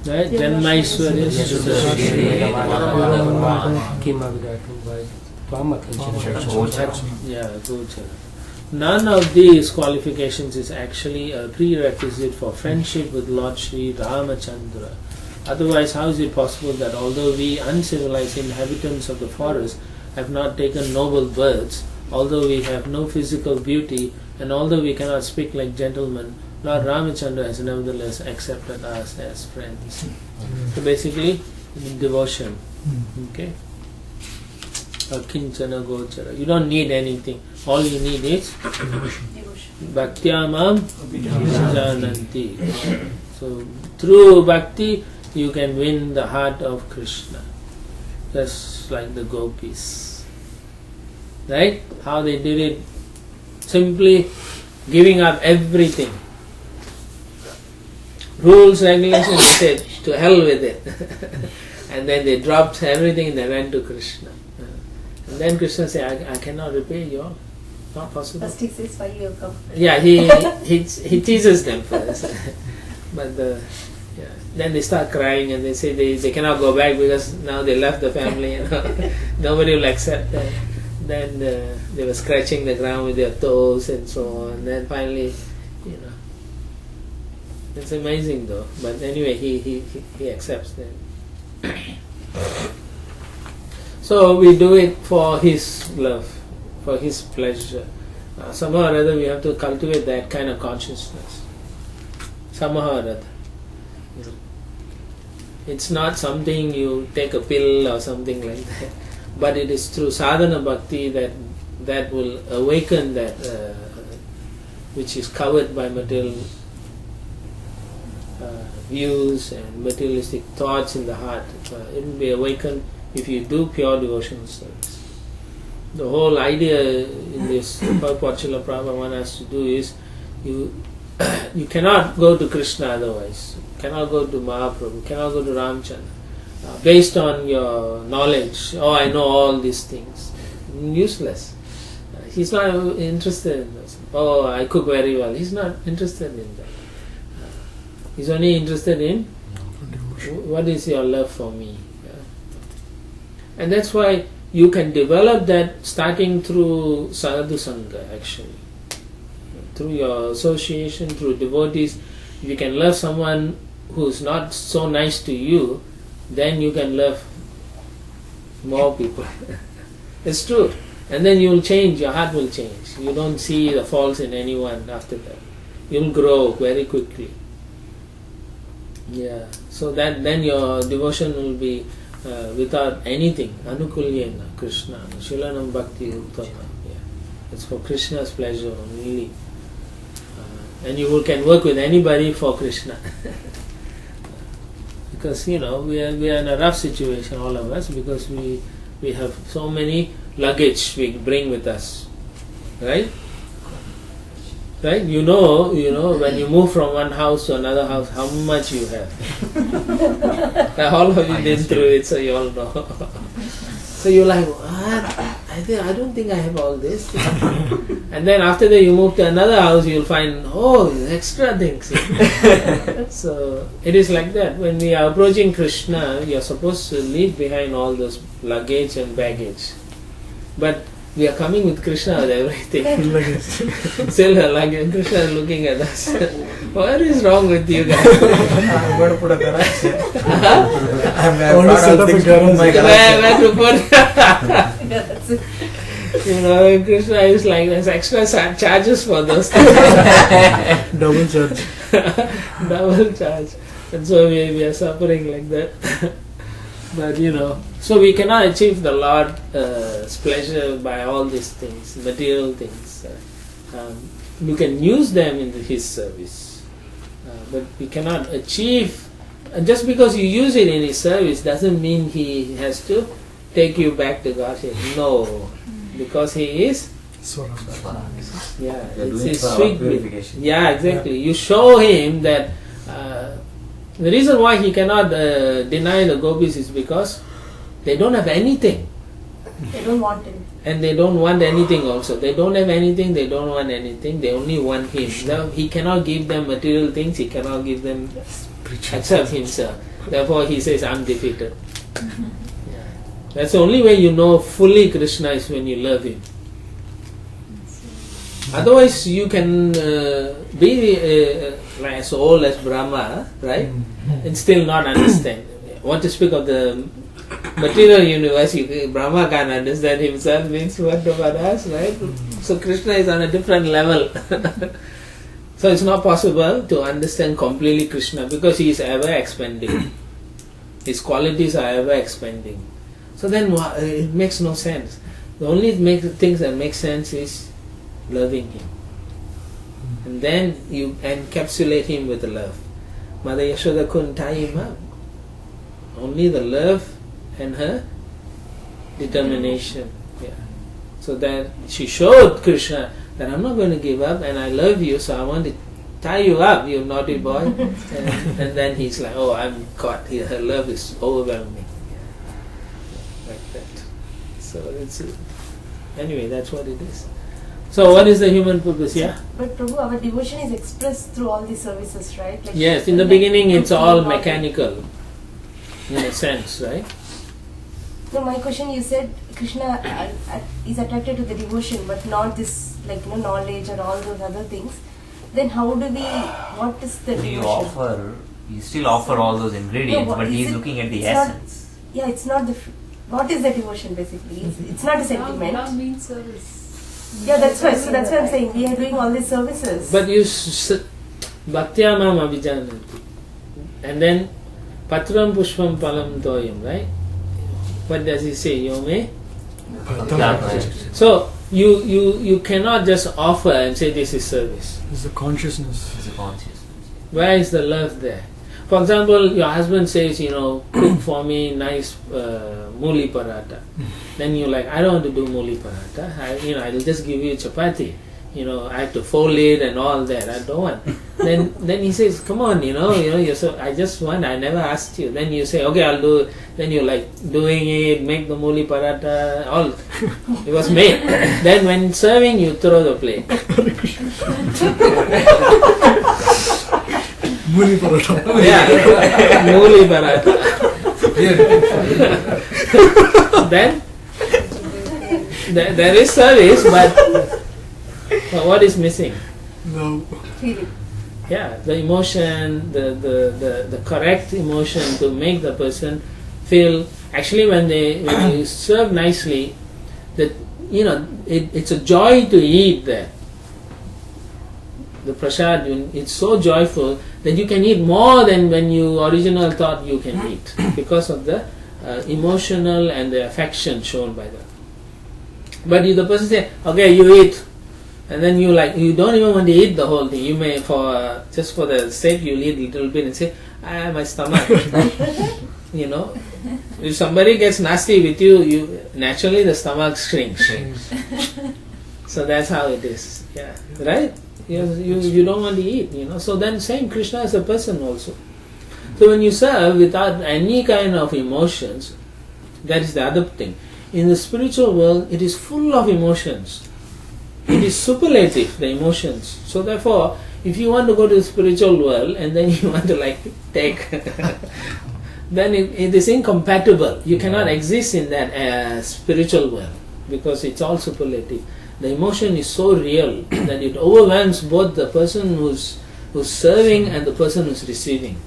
Right? Janmaishwarya Yeah, Gochara. None of these qualifications is actually a prerequisite for friendship with Lord Sri Ramachandra. Otherwise, how is it possible that although we uncivilized inhabitants of the forest have not taken noble births, although we have no physical beauty, and although we cannot speak like gentlemen, Lord Ramachandra has nevertheless accepted us as friends. So basically, devotion. Okay? Kinchana Gochara. You don't need anything. All you need is Bhaktyamam Jananti. So through bhakti, you can win the heart of Krishna. Just like the gopis. Right? How they did it? Simply giving up everything. Rules, regulations, they said, to hell with it. And then they dropped everything and they went to Krishna. And then Krishna said, I cannot repay you all. Not possible. First he says, why you have come? Yeah, he teases them first. But then they start crying and they say they cannot go back because now they left the family. Nobody will accept them. Then they were scratching the ground with their toes and so on. And then finally, it's amazing though. But anyway, he accepts them. So we do it for his love, for his pleasure. Somehow or other we have to cultivate that kind of consciousness. Somehow or other. It's not something you take a pill or something like that, but it is through sadhana bhakti that will awaken that which is covered by material views and materialistic thoughts in the heart. It will be awakened if you do pure devotional service. The whole idea in this what Srila Prabhupada wants us to do is you cannot go to Krishna otherwise. You cannot go to Mahaprabhu, you cannot go to Ramchandra. Based on your knowledge, I know all these things. Useless. He's not interested in this. I cook very well. He's not interested in that. He's only interested in what is your love for me. And that's why you can develop that starting through sadhu sangha actually. Through your association, through devotees. If you can love someone who's not so nice to you, then you can love more people. It's true. And then you will change, your heart will change. You don't see the faults in anyone after that. You will grow very quickly. Yeah. So that then your devotion will be without anything. Anukulyena Krishna. Shilanam Bhakti Uttama. Yeah. It's for Krishna's pleasure only. And you can work with anybody for Krishna. Because we are in a rough situation, all of us, because we have so many luggage we bring with us. Right? Right? You know, when you move from one house to another house, how much you have. All of you been through it, so you all know. So you're like, what? I don't think I have all this. And then after that you move to another house, you'll find, extra things. So it is like that. When we are approaching Krishna, you're supposed to leave behind all those luggage and baggage. But we are coming with Krishna with everything. Still her luggage. Krishna is looking at us. What is wrong with you guys? I'm going to put a garage. I'm Only set up a garage. Where to put? Yeah, that's it. Krishna is like, there's extra charges for those things. Double charge. Double charge. And so we are suffering like that. But so we cannot achieve the Lord's pleasure by all these things, material things. You can use them in His service. But we cannot achieve, just because you use it in His service doesn't mean He has to take you back to Godhead. No. Because He is Yeah, it's His sweet purification. Yeah, exactly. You show Him that the reason why He cannot deny the gopis is because they don't have anything. They don't want it. And they don't want anything also. They don't have anything, they don't want anything, they only want Him. Now, He cannot give them material things, He cannot give them accept himself. Therefore he says, I'm defeated. Yeah. That's the only way you know fully Krishna is when you love him. Otherwise you can be as old as Brahma, right? And still not understand. What to speak of the material universe, Brahma can't understand himself, means what about us, right? So Krishna is on a different level. So it's not possible to understand completely Krishna because he is ever expanding. His qualities are ever expanding. So then it makes no sense. The only things that make sense is loving him. And then you encapsulate him with love. Mother Yashoda couldn't tie him up. Only the love and her determination. Yeah. So that she showed Krishna that I'm not going to give up and I love you, so I want to tie you up, you naughty boy. and then he's like, oh, I'm caught here. Her love is overwhelming. Yeah. Like that. So it's anyway, that's what it is. So what is the human purpose? Yeah? But Prabhu, our devotion is expressed through all these services, right? Like yes, in the beginning it's all mechanical, in a sense, right? No, my question, you said Krishna is attracted to the devotion, but not this, like, knowledge or all those other things. Then how do we, what is the devotion? You still offer all those ingredients, No, but he's looking at the essence. It's not the, what is the devotion basically? It's not a sentiment. Love means service. Yeah, that's why. So that's why I'm saying we are doing all these services. But you bhaktya mam abhijanati. And then patram pushpam palam toyam, right? What does he say? Yome? So you cannot just offer and say this is service. It's the consciousness. It's a consciousness. Where is the love there? For example, your husband says, cook for me nice mooli paratha. Then you're like, I don't want to do mooli paratha. I'll just give you chapati. I have to fold it and all that. I don't want. Then he says, come on, you're so. I just want. I never asked you. Then you say, okay, I'll do it. Then you're like doing it, make the mooli paratha. All it was made. Then when serving, you throw the plate. Mooli paratha. Yeah, mooli paratha. Then there is service, but what is missing? No. Feeling. Yeah, the emotion, the correct emotion to make the person feel. Actually, when you serve nicely, that it's a joy to eat there. The prasad, it's so joyful that you can eat more than when you originally thought you can eat because of the emotional and the affection shown by that. But if the person say, okay, you eat, and then you don't even want to eat the whole thing. You may, just for the sake, you'll eat a little bit and say, my stomach. If somebody gets nasty with you, naturally the stomach shrinks. So that's how it is. Yeah, right? You don't want to eat, So then same Krishna is a person also. So when you serve without any kind of emotions, that is the other thing. In the spiritual world, it is full of emotions. It is superlative, the emotions. So therefore, if you want to go to the spiritual world and then you want to take, then it is incompatible. You cannot exist in that spiritual world because it's all superlative. The emotion is so real that it overwhelms both the person who's serving and the person who's receiving.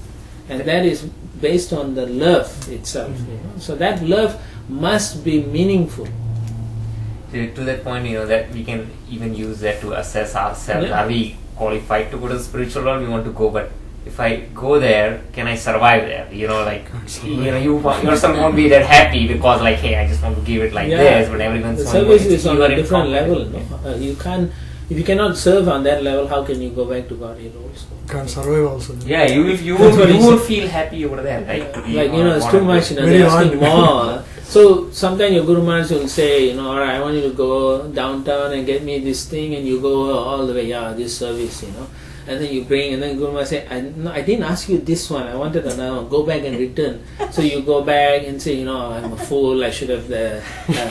And that is based on the love itself. So that love must be meaningful. To that point, that we can even use that to assess ourselves. Yeah. Are we qualified to go to the spiritual world? We want to go, but if I go there, can I survive there? You yourself won't be that happy because hey, I just want to give it this, but everyone's the service is on a different level. No? You can't. If you cannot serve on that level, how can you go back to Godhead also? Can't survive also. Yeah, you won't feel happy over there, right? It's too much. They're asking more. So sometimes your Guru Maharaj will say, alright, I want you to go downtown and get me this thing, and you go all the way, this service, and then you bring, and then Guru Maharaj say, I didn't ask you this one, I wanted another one, go back and return. So you go back and say, I'm a fool, I should have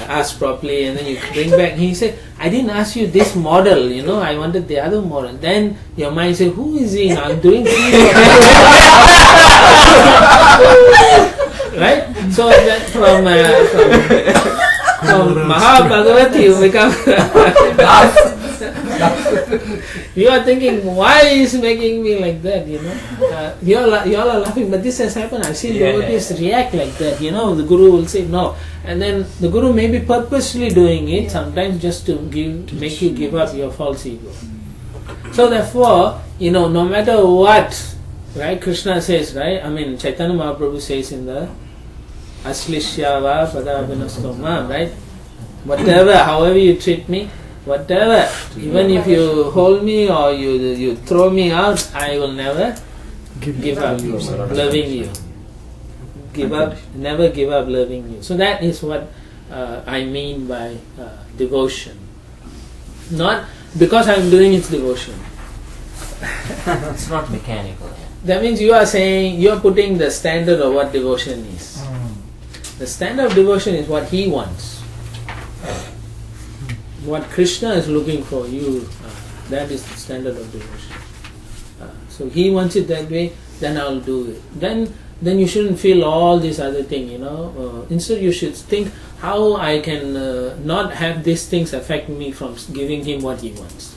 asked properly, and then you bring back, and he said, I didn't ask you this model, I wanted the other model. Then your mind says, who is he? I'm doing this. Right? So that from Mahabhagavati you become you are thinking, why is making me like that, you all are laughing, but this has happened. I've seen devotees react like that, the Guru will say no, and then the Guru may be purposely doing it sometimes just to make you give up your false ego. So therefore, no matter what, right, Krishna says, right, Chaitanya Mahaprabhu says in the Aslishyava Padabhinastoma, right, whatever, however you treat me, whatever, even if you hold me or you throw me out, I will never give up loving you. Never give up loving you. So that is what I mean by devotion. Not because I am doing its devotion. It's not mechanical. That means you are saying, you are putting the standard of what devotion is. The standard of devotion is what he wants. What Krishna is looking for, that is the standard of devotion. So he wants it that way, then I'll do it. Then you shouldn't feel all this other thing, Instead you should think how I can not have these things affect me from giving him what he wants.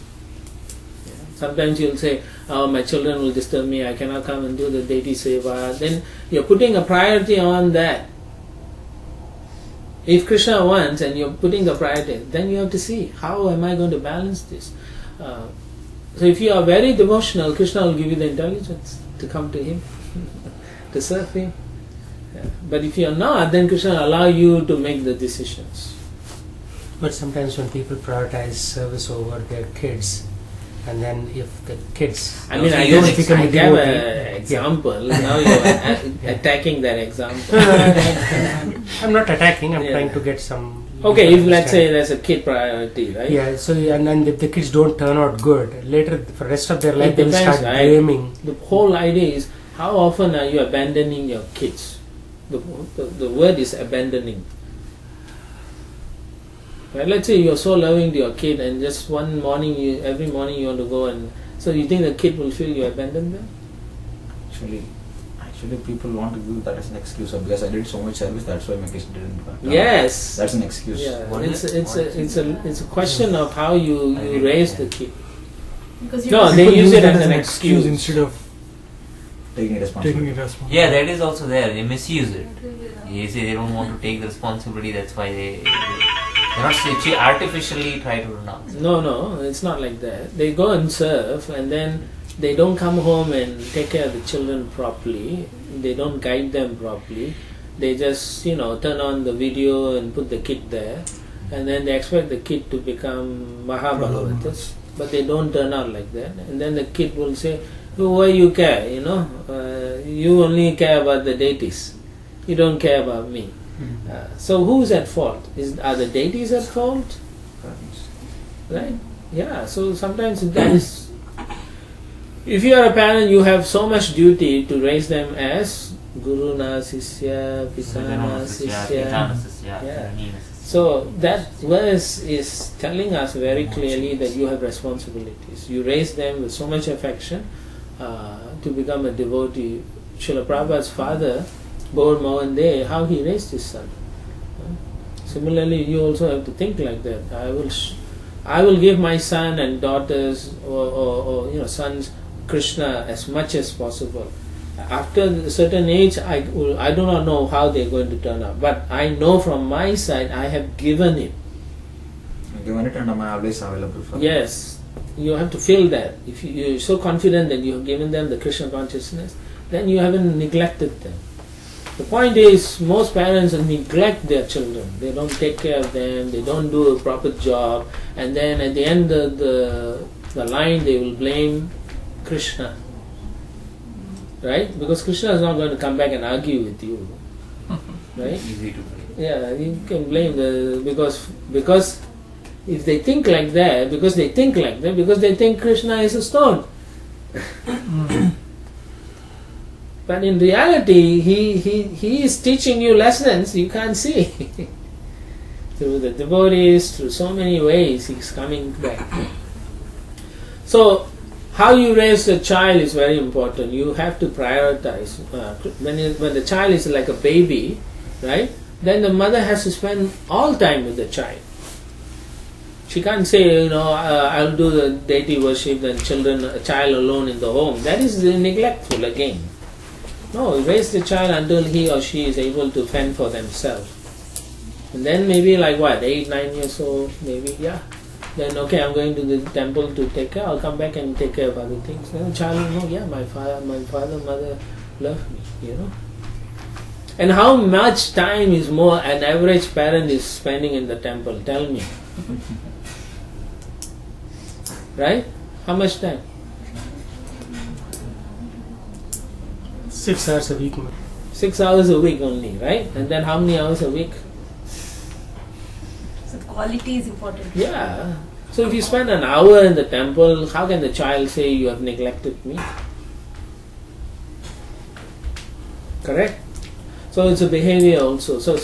Sometimes you'll say, my children will disturb me, I cannot come and do the deity seva. Then you're putting a priority on that. If Krishna wants and you're putting the priority, then you have to see, how am I going to balance this? So if you are very devotional, Krishna will give you the intelligence to come to him, to serve him. But if you are not, then Krishna will allow you to make the decisions. But sometimes when people prioritize service over their kids, and then if the kids... I gave an example. Now you are attacking that example. I'm not attacking, I'm trying to get some... Okay, if let's say there's a kid priority, right? Yeah, so and then if the kids don't turn out good, later for the rest of their life it they will depends, start right? blaming. The whole idea is, how often are you abandoning your kids? The word is abandoning. Right? Let's say you're so loving to your kid and just one morning, every morning you want to go and... So you think the kid will feel you abandoned them? Actually people want to use that as an excuse, because I did so much service, that's why my kids didn't come. Yes! That's an excuse. Yeah. It's a question of how you raise the kid. Because they use it as an excuse instead of Taking responsibility. Yeah, that is also there. They misuse it. They say they don't want to take the responsibility, that's why they're not artificially try to renounce. No, it's not like that. They go and serve and then they don't come home and take care of the children properly. They don't guide them properly. They just, turn on the video and put the kid there, and then they expect the kid to become Mahabhagavatas, but they don't turn out like that. And then the kid will say, why you care, you only care about the deities. You don't care about me. So who's at fault? Are the deities at fault? Right? Yeah, so sometimes that is... If you are a parent, you have so much duty to raise them as Guru na Sisya, Pitana Sisya. Yeah. So that verse is telling us very clearly that you have responsibilities. You raise them with so much affection to become a devotee. Srila Prabhupada's father, Gaur Mohan De, how he raised his son. Similarly, you also have to think like that. I will give my son and daughters or sons Krishna as much as possible. After a certain age, I do not know how they are going to turn out, but I know from my side I have given it. Given it, and I am always available for Yes, you have to feel that. If you are so confident that you have given them the Krishna consciousness, then you haven't neglected them. The point is, most parents neglect their children. They don't take care of them, they don't do a proper job, and then at the end of the line they will blame Krishna. Right? Because Krishna is not going to come back and argue with you. Right? Easy to blame. Yeah, you can blame because if they think like that, because they think Krishna is a stone. But in reality, he is teaching you lessons you can't see. Through the devotees, through so many ways, he's coming back. So, how you raise a child is very important. You have to prioritize. When the child is like a baby, right? Then the mother has to spend all time with the child. She can't say, I'll do the deity worship, then a child alone in the home. That is neglectful again. No, raise the child until he or she is able to fend for themselves. And then maybe 8, 9 years old, maybe, yeah. Then okay, I'm going to the temple to take care. I'll come back and take care of other things. Then the child will know, yeah, my father, mother love me, And how much time is more an average parent is spending in the temple? Tell me. Right? How much time? 6 hours a week. 6 hours a week only, right? And then how many hours a week? So the quality is important. Yeah. So if you spend an hour in the temple, how can the child say you have neglected me? Correct? So it's a behavior also. So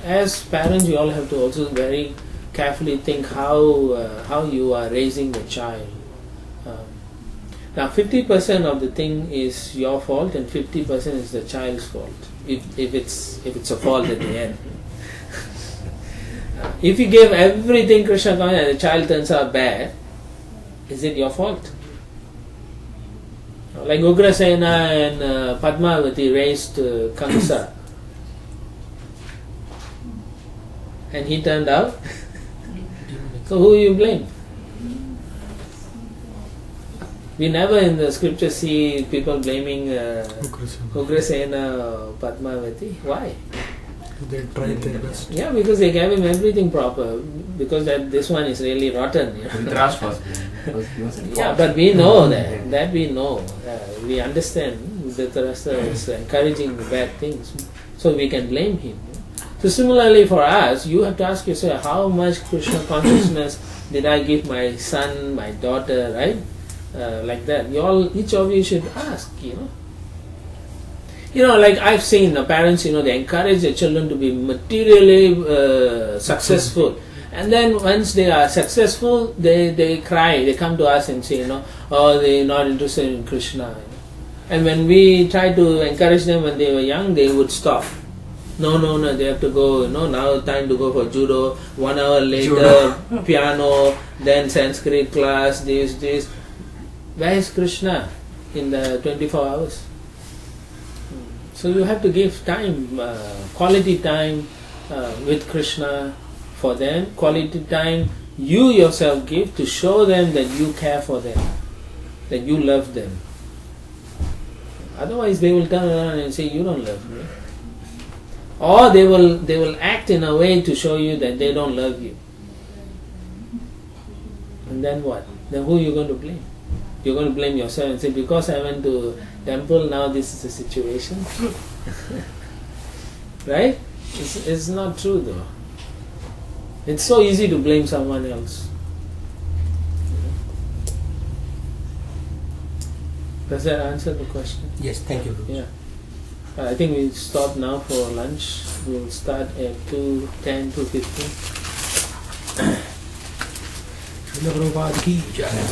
as parents, you all have to also very carefully think how you are raising the child. Now 50% of the thing is your fault and 50% is the child's fault. If it's a fault at the end. If you give everything Krishna consciousness and the child turns out bad, is it your fault? Like Ugrasena and Padmavati raised Kamsa, and he turned out. So who you blame? We never in the scripture see people blaming Ugrasena or Padmavati. Why? They tried their best. Yeah, because they gave him everything proper. Because this one is really rotten. Dhritarashtra was because he was Yeah, but we know that. That we know. We understand Dhritarashtra is encouraging bad things. So we can blame him. So similarly for us, you have to ask yourself, how much Krishna consciousness did I give my son, my daughter, right? Like that. Each of you should ask, like I've seen parents, they encourage their children to be materially successful. And then once they are successful, they cry. They come to us and say, they're not interested in Krishna. And when we try to encourage them when they were young, they would stop. No, they have to go, now time to go for judo. 1 hour later, piano, then Sanskrit class, this. Where is Krishna in the 24 hours? So you have to give time, quality time with Krishna for them, quality time you yourself give to show them that you care for them, that you love them. Otherwise they will turn around and say, you don't love me. Or they will act in a way to show you that they don't love you. And then what? Then who are you going to blame? You're going to blame yourself and say, because I went to temple, now this is the situation. Right? It's not true though. It's so easy to blame someone else. Does that answer the question? Yes, thank you. Yeah. I think we'll stop now for lunch. We'll start at 2:10, 2:15. Srila Prabhupada ki jai.